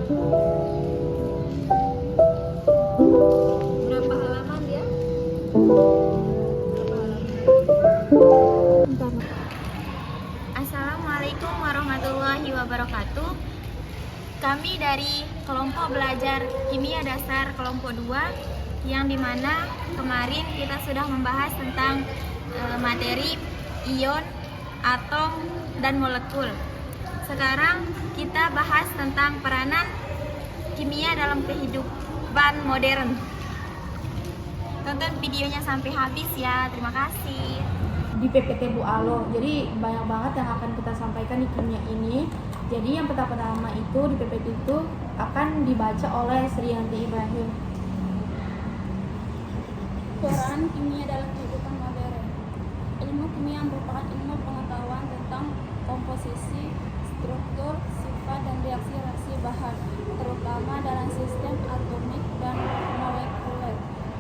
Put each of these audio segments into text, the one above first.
Berapa halaman dia? Assalamualaikum warahmatullahi wabarakatuh. Kami dari kelompok belajar kimia dasar kelompok 2, yang dimana kemarin kita sudah membahas tentang materi, ion, atom, dan molekul. Sekarang kita bahas tentang peranan kimia dalam kehidupan modern. Tonton videonya sampai habis ya. Terima kasih. Di PPT Bu Alo. Jadi banyak banget yang akan kita sampaikan di kimia ini. Jadi yang pertama itu di PPT itu akan dibaca oleh Sriyanti Ibrahim. Peran kimia dalam kehidupan modern. Ilmu kimia merupakan ilmu pengetahuan tentang komposisi, struktur, sifat, dan reaksi-reaksi bahan, terutama dalam sistem atomik dan molekuler.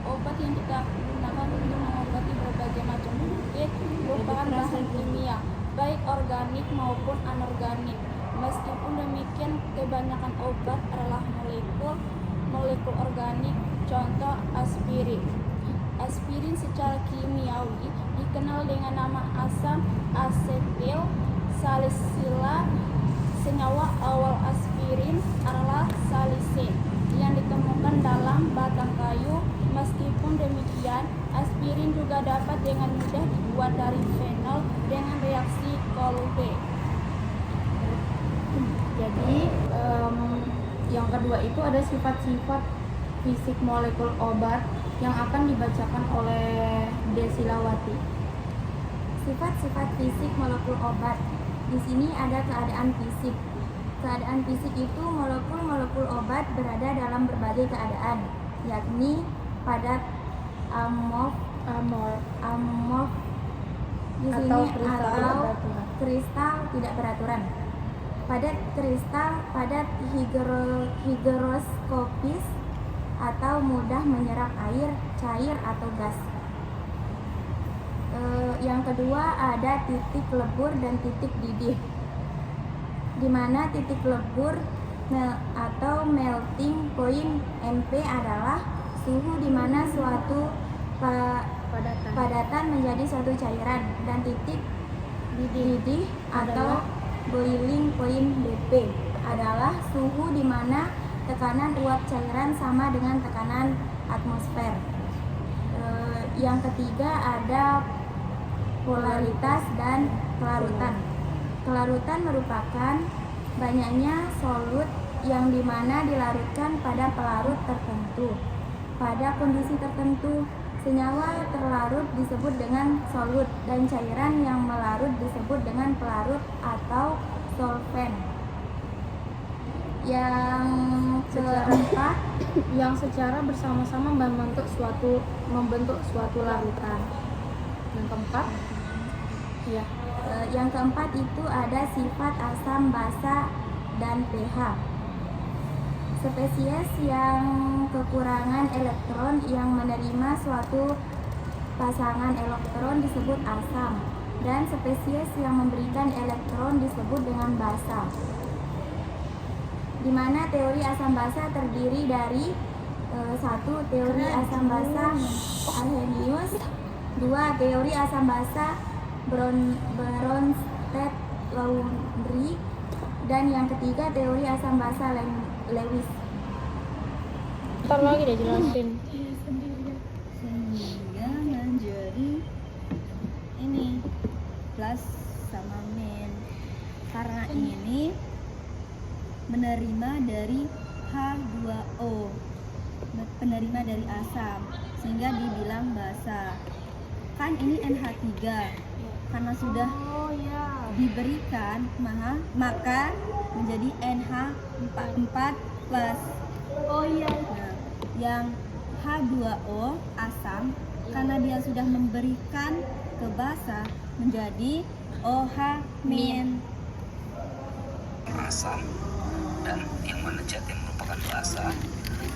Obat yang kita gunakan untuk mengobati berbagai macam penyakit merupakan bahan kimia, baik organik maupun anorganik. Meskipun demikian, kebanyakan obat adalah molekul organik, contoh aspirin. Aspirin secara kimiawi dikenal dengan nama asam asetil salisilat. Senyawa awal aspirin adalah salisin yang ditemukan dalam batang kayu. Meskipun demikian, aspirin juga dapat dengan mudah dibuat dari fenol dengan reaksi Kolbe. Jadi yang kedua itu ada sifat-sifat fisik molekul obat yang akan dibacakan oleh Desilawati. Sifat-sifat fisik molekul obat. Di sini ada keadaan fisik. Keadaan fisik itu molekul-molekul obat berada dalam berbagai keadaan, yakni padat, amorf di sini, atau kristal tidak beraturan. Padat kristal, padat higroskopis, atau mudah menyerap air, cair, atau gas. Yang kedua ada titik lebur dan titik didih, di mana titik lebur atau melting point MP adalah suhu di mana suatu padatan menjadi suatu cairan, dan titik didih atau boiling point BP adalah suhu di mana tekanan uap cairan sama dengan tekanan atmosfer. Yang ketiga ada polaritas dan kelarutan. Kelarutan merupakan banyaknya solut yang dimana dilarutkan pada pelarut tertentu. Pada kondisi tertentu, senyawa terlarut disebut dengan solut, dan cairan yang melarut disebut dengan pelarut atau solvent. Yang keempat, yang secara bersama-sama membentuk suatu larutan. Yang keempat, ya. Yang keempat itu ada sifat asam basa dan pH. Spesies yang kekurangan elektron yang menerima suatu pasangan elektron disebut asam, dan spesies yang memberikan elektron disebut dengan basa. Di mana teori asam basa terdiri dari 1. Teori asam basa Arrhenius, 2. Teori asam basa Bronsted-Lowry, dan yang ketiga teori asam basa Lewis. Ntar lagi deh jelasin. Sehingga menjadi ini plus sama min. Karena ini menerima dari H2O, penerima dari asam, sehingga dibilang basa. Kan ini NH3, karena sudah diberikan maka menjadi NH4 plus. Nah, yang H2O asam, karena dia sudah memberikan ke basa, menjadi OH min. Asam dan yang mana zat yang merupakan basa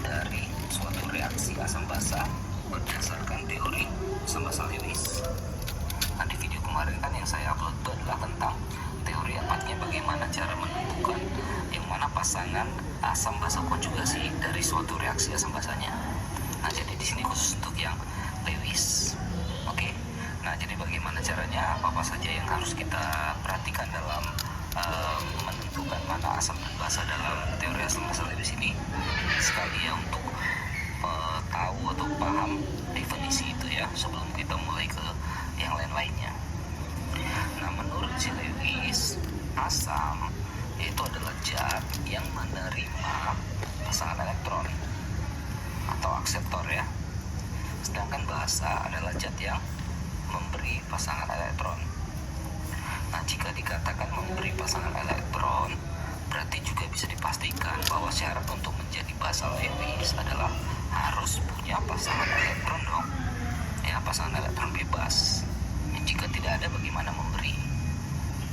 dari suatu reaksi asam basa berdasarkan teori asam basa Lewis. Nah, di video kemarin kan yang saya upload itu adalah tentang teori apatnya, bagaimana cara menentukan yang mana pasangan asam basa konjugasi dari suatu reaksi asam basanya. Nah, jadi di sini khusus untuk yang Lewis. Oke. Nah, jadi bagaimana caranya? Apa saja yang harus kita perhatikan dalam menentukan mana asam dan basa dalam teori asam basa Lewis ini? Sekali ya untuk tahu atau paham definisi itu ya sebelum kita mulai ke yang lain-lainnya. Nah, menurut si Lewis, asam itu adalah zat yang menerima pasangan elektron atau akseptor ya. Sedangkan basa adalah zat yang memberi pasangan elektron. Nah, jika dikatakan memberi pasangan elektron, berarti juga bisa dipastikan bahwa syarat untuk menjadi basa Lewis adalah harus punya pasangan elektron dong. Ya, pasangan elektron bebas. Jika tidak ada, bagaimana memberi?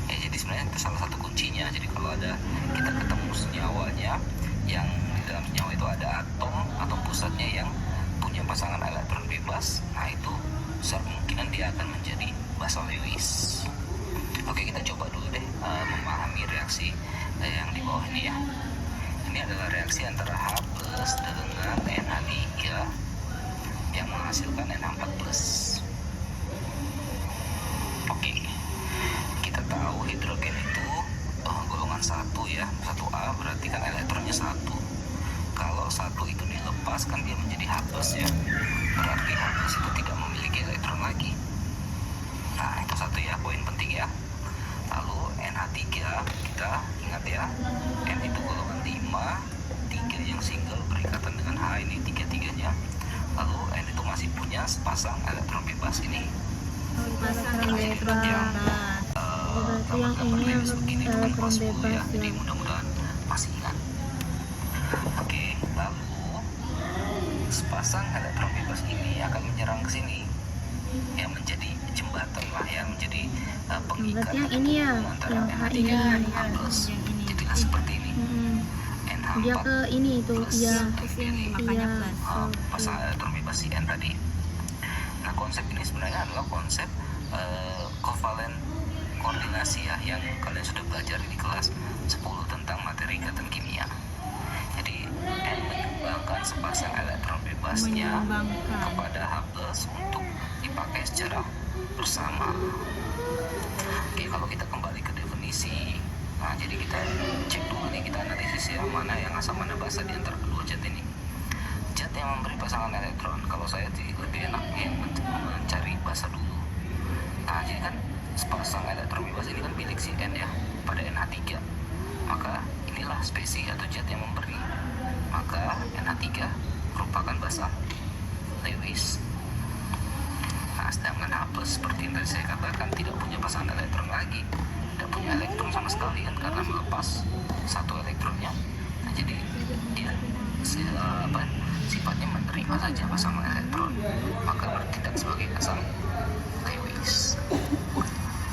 Ya, jadi sebenarnya itu salah satu kuncinya. Jadi kalau ada kita ketemu senyawanya yang di dalam senyawa itu ada atom atau pusatnya yang punya pasangan elektron bebas, nah itu kemungkinan dia akan menjadi basa Lewis. Oke, kita coba dulu deh memahami reaksi yang di bawah ini ya. Ini adalah reaksi antara H+ dengan NH3 yang menghasilkan NH4+. Oke, kita tahu hidrogen itu golongan 1 ya, 1A berarti kan elektronnya 1. Kalau 1 itu dilepas kan dia menjadi H+ ya, berarti H+ itu tidak memiliki elektron lagi. Nah, itu satu ya, poin penting ya. Lalu NH3 kita ingat ya, N itu golongan 5, 3 yang single berikatan dengan H ini 3-3-nya. Lalu N itu masih punya sepasang elektron bebas ini. Elektron yang yang ini begini itu kan kelas 10 ya, bebas jadi ya. mudah-mudahan masih ingat. Oke, lalu sepasang elektron bebas ini akan menyerang ke sini ya, menjadi jembatan lah ya, menjadi pengikat Berarti yang ini ya, antara yang NH3 ini ya, dan H+. Jadilah seperti ini. NH4 Dia ke ini itu, plus iya. dan ini Iya. pasangan elektron bebas si N tadi. Nah, konsep ini sebenarnya adalah konsep kovalen koordinasi ya, yang kalian sudah belajar di kelas 10 tentang materi ikatan kimia. Jadi N menyumbangkan sepasang elektron bebasnya kepada H+ untuk dipakai secara bersama. Oke, kalau kita kembali ke definisi, nah jadi kita cek dulu nih, kita analisis ya mana yang asam mana basa di antara kedua zat ini. Zat yang memberi pasangan elektron, kalau saya lebih enak yang mencari basa dulu. Nah, jadi kan sepasang elektron bebas ini kan milik si N ya pada NH3, maka inilah spesi atau zat yang memberi, maka NH3 merupakan basa Lewis. Nah, sedangkan H+ seperti yang tadi saya katakan tidak punya pasangan elektron lagi, tidak punya elektron sama sekali kan, karena melepas satu elektronnya. Nah, jadi dia sifatnya menerima saja pasangan elektron, maka bertindak sebagai asam Lewis.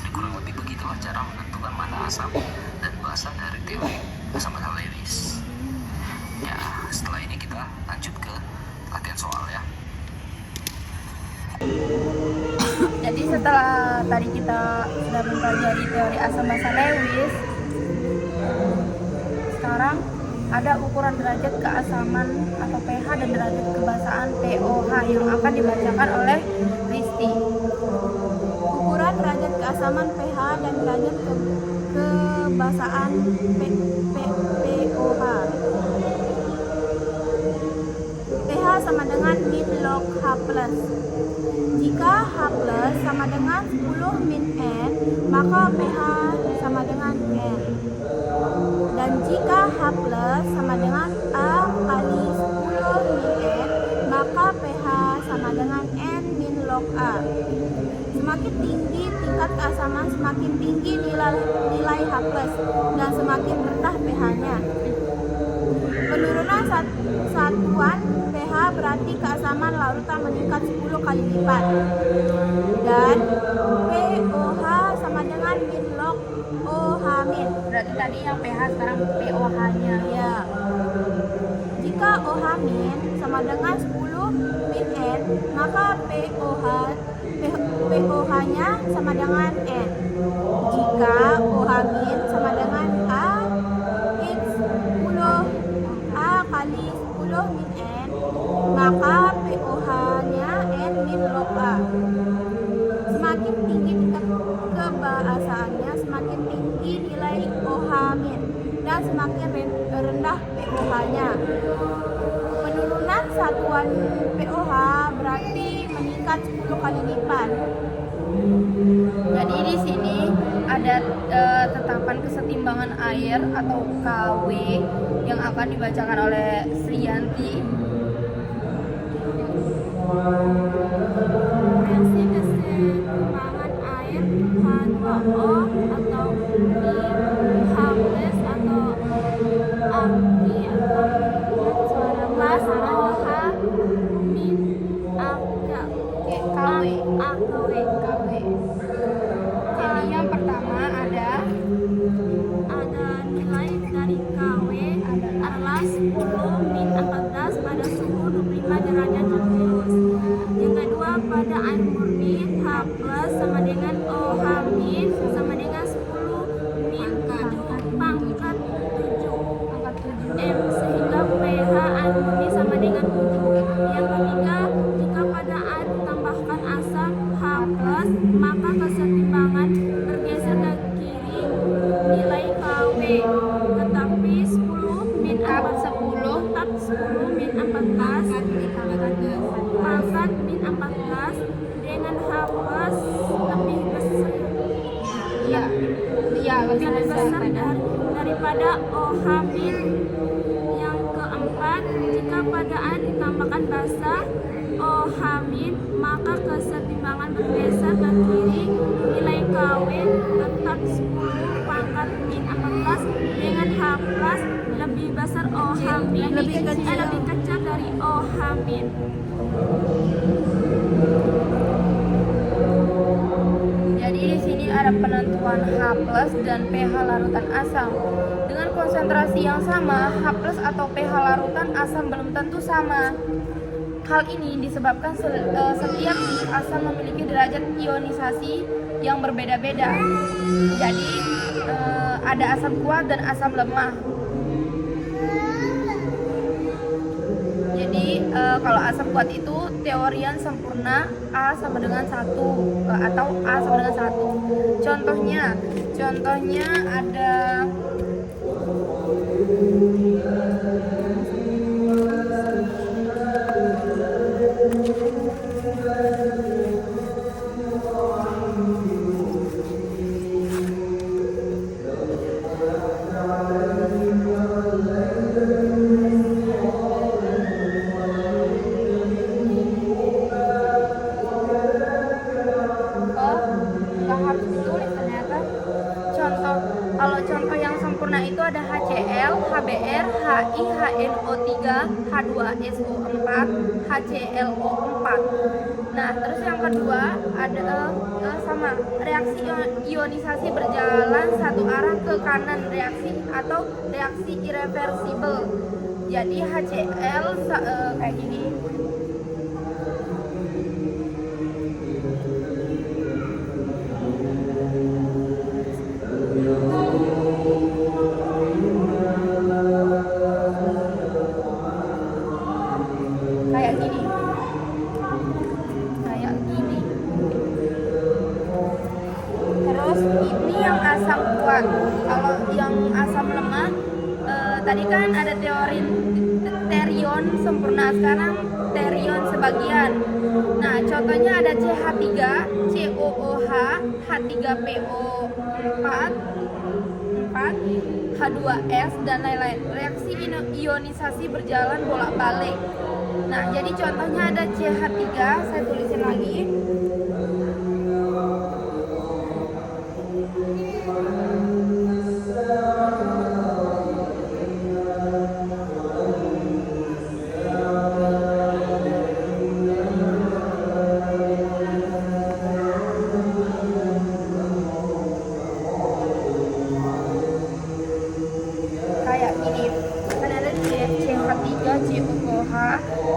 Jadi kurang lebih begitulah cara menentukan mana asam dan basa dari teori asam basa Lewis. Ya, setelah ini kita lanjut ke latihan soal ya. Jadi setelah tadi kita sudah mempelajari teori asam basa Lewis, sekarang ada ukuran derajat keasaman atau pH dan derajat kebasaan pOH yang akan dibacakan oleh Risti. Ukuran derajat keasaman pH dan derajat kebasaan pOH. pH sama dengan min log H+. Jika H+ sama dengan 10 min N, maka pH sama dengan N. Dan jika H+ sama dengan A kali 10 min N, maka pH sama dengan N min log A. Semakin tinggi tingkat keasaman, semakin tinggi nilai H+, dan semakin rendah pH-nya. Penurunan satuan pH berarti keasaman larutan meningkat 10 kali lipat. Dan pOH sama dengan min log OH min. Berarti tadi yang pH sekarang pOH-nya. Ya. Jika OH min sama dengan 10 min N, maka pOH-nya sama dengan N. Jika OH min sama dengan A X 10 semakin rendah pH-nya. Penurunan satuan pH berarti meningkat 10 kali lipat. Jadi di sini ada tetapan kesetimbangan air atau KW yang akan dibacakan oleh Sriyanti. Reaksi kesetimbangan air H2O atau H+ atau AgI plus OH min KW. AKW. Jadi yang pertama ada Nilai dari KW adalah 10 min 14 pada suhu 25 derajat Celcius. Yang kedua, pada air murni H+ sama dengan OH min sama dengan 10 min 7 pangkat 7 M sehingga pH air murni sama dengan 7. Yang ketiga, jika pada air ditambahkan asam H+, maka kesetimbangan bergeser ke kiri nilai KW. Tetapi 10 min 10 min 14 pangkat min 14 dengan H+ lebih besar. lebih besar daripada OH min. Yang keempat, jika pada air ditambahkan basa OH min, maka kesetimbangan bergeser ke kiri nilai KW tetap 10 pangkat min 14 dengan H+ lebih besar OH min, lebih kecil dari OH min. Jadi di sini ada penentuan H+ dan pH larutan asam. Dengan konsentrasi yang sama, H+ atau pH larutan asam belum tentu sama. Hal ini disebabkan setiap asam memiliki derajat ionisasi yang berbeda-beda. Jadi ada asam kuat dan asam lemah. Jadi kalau asam kuat itu teorian sempurna A sama dengan 1 atau A sama dengan 1. Contohnya ada contoh yang sempurna itu ada HCl, HBr, HI, HNO3, H2SO4, HClO4. Nah, terus yang kedua ada sama reaksi ionisasi berjalan satu arah ke kanan reaksi atau reaksi irreversibel. Jadi HCl kayak gini. Terus ini yang asam kuat. Kalau yang asam lemah tadi kan ada terion sempurna, sekarang terion sebagian. Nah, contohnya ada CH3, COOH, H3PO4, H2S dan lain-lain. Reaksi ionisasi berjalan bolak-balik. Nah, jadi contohnya ada CH3, saya tulisin lagi. Kayak gini, kan ada CH3, COOH,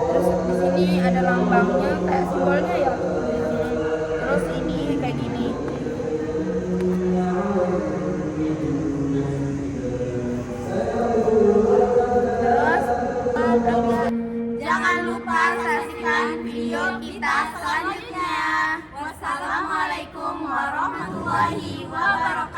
terus di sini ada lambangnya kayak simbolnya ya. Terus ini kayak gini. Terus jangan lupa saksikan video kita selanjutnya. Wassalamualaikum warahmatullahi wabarakatuh.